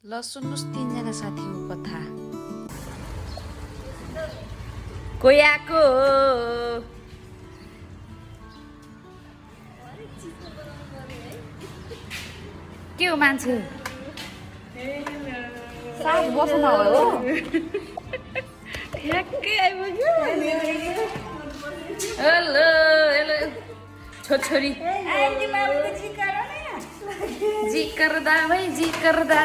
ल सुन्नुस् तीनजना साथीको कथा। कोही आएको के हो मान्छे 7 वर्षमा हो ठ्याक्कै आइपुग्यो। हेलो हेलो छोरी जी करदा भाइ जी करदा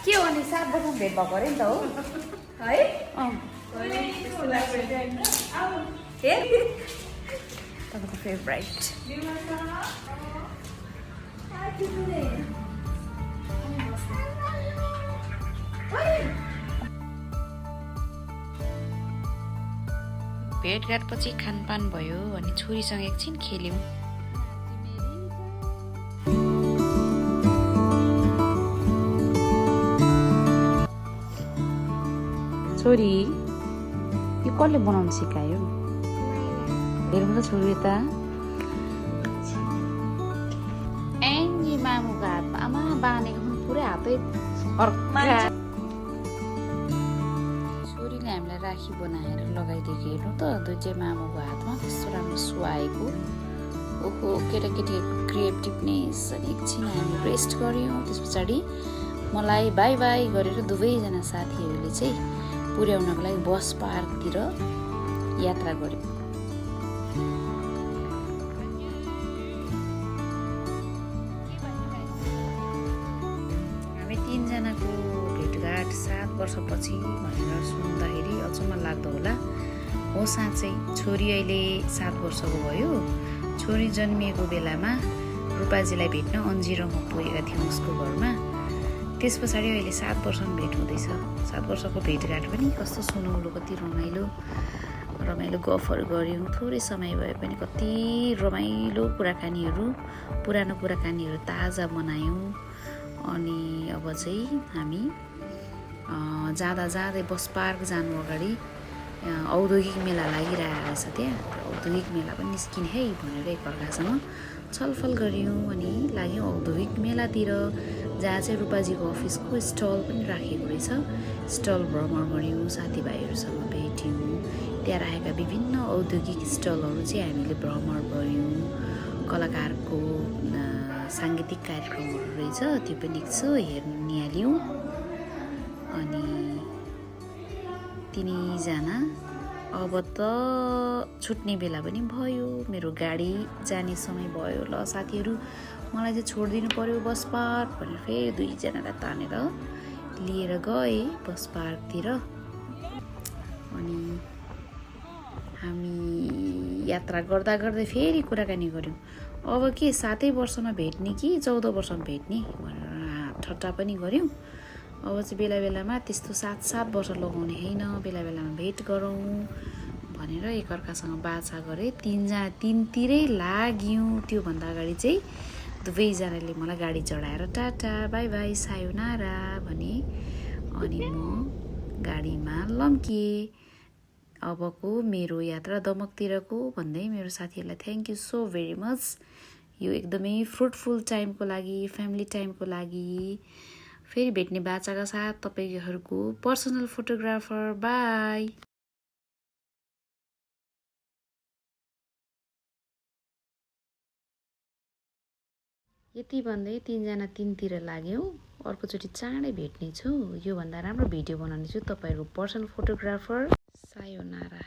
के हो नि 7 वर्षमा भेट भएको अरे नि त हो है। तपाईँको फेभरेट भेटघाटपछि खानपान भयो अनि छोरीसँग एकछिन खेल्यौँ। छोरी यो कसले बनाउन सिकायो? हेरौँ त छोरी त एङ्गी मामुको हातमा आमा बाँधेको पनि पुरै हातै छोरीले हामीलाई राखी बनाएर लगाइदिएको हेर्नु त दुईटै मामुको हातमा कस्तो राम्रो सुहाएको। ओहो केटाकेटीहरूको क्रिएटिभनेस। अनि एकछिन हामी रेस्ट गऱ्यौँ। त्यस पछाडि मलाई बाई बाई गरेर दुवैजना साथीहरूले चाहिँ पुर्याउनको लागि बस पार्कतिर यात्रा गऱ्यौँ। हामी तीनजनाको भेटघाट 7 वर्षपछि भनेर सुन्दाखेरि अचम्म लाग्दो होला। हो साँच्चै छोरी अहिले 7 वर्षको भयो। छोरी जन्मिएको बेलामा रूपाजीलाई भेट्न अन्जिरोमा पुगेका थियौँ उसको घरमा। त्यस पछाडि अहिले 7 वर्षमा भेट हुँदैछ। 7 वर्षको भेटघाट पनि कस्तो सुनौलो, कति रमाइलो गफहरू गऱ्यौँ। थोरै समय भए पनि कति रमाइलो कुराकानीहरू, पुरानो कुराकानीहरू ताजा बनायौँ। अनि अब चाहिँ हामी जाँदै बस पार्क जानु अगाडि औद्योगिक मेला लागिरहेको रहेछ। त्यहाँ औद्योगिक मेला पनि निस्किने है भनेर एकअर्कासँग छलफल गऱ्यौँ अनि लाग्यौँ औद्योगिक मेलातिर, जहाँ चाहिँ रूपाजीको अफिसको स्टल पनि राखेको रहेछ। स्टल भ्रमण गऱ्यौँ, साथीभाइहरूसँग भेट्यौँ। त्यहाँ राखेका विभिन्न औद्योगिक स्टलहरू चाहिँ हामीले भ्रमण गऱ्यौँ। कलाकारको साङ्गीतिक कार्यक्रमहरू रहेछ, त्यो पनि एकछिन हेर्नु निहाल्यौँ। अनि तिनीजना अब त छुट्ने बेला पनि भयो, मेरो गाडी जाने समय भयो। ल साथीहरू मलाई चाहिँ छोडिदिनु पर्यो बस पार्क भनेर फेरि दुईजनालाई तानेर लिएर गए बस पार्कतिर। अनि हामी यात्रा गर्दा गर्दै फेरि कुराकानी गऱ्यौँ। अब के 7 वर्षमा भेट्ने कि 14 वर्षमा भेट्ने भनेर ठट्टा पनि गऱ्यौँ। अब चाहिँ बेला बेलामा त्यस्तो 7 वर्ष लगाउने होइन, बेला बेलामा भेट गरौँ भनेर एकअर्कासँग बाछा गरे। तिनतिरै लाग्यौँ। त्योभन्दा अगाडि चाहिँ दुवैजनाले मलाई गाडी चढाएर टाटा बाई बाई सायोनारा भने। अनि म गाडीमा लम्किएँ। अबको मेरो यात्रा दमकतिरको भन्दै मेरो साथीहरूलाई thank you so very much. यो एकदमै फ्रुटफुल टाइमको लागि, फ्यामिली टाइमको लागि। फेरि भेट्ने बाचाका साथ तपाईँहरूको पर्सनल फोटोग्राफर। बाई। यति भन्दै तीनजना तिनतिर लाग्यौँ। अर्कोचोटि चाँडै भेट्नेछु। योभन्दा राम्रो भिडियो बनाउनेछु। तपाईँहरूको पर्सनल फोटोग्राफर। सायोनारा।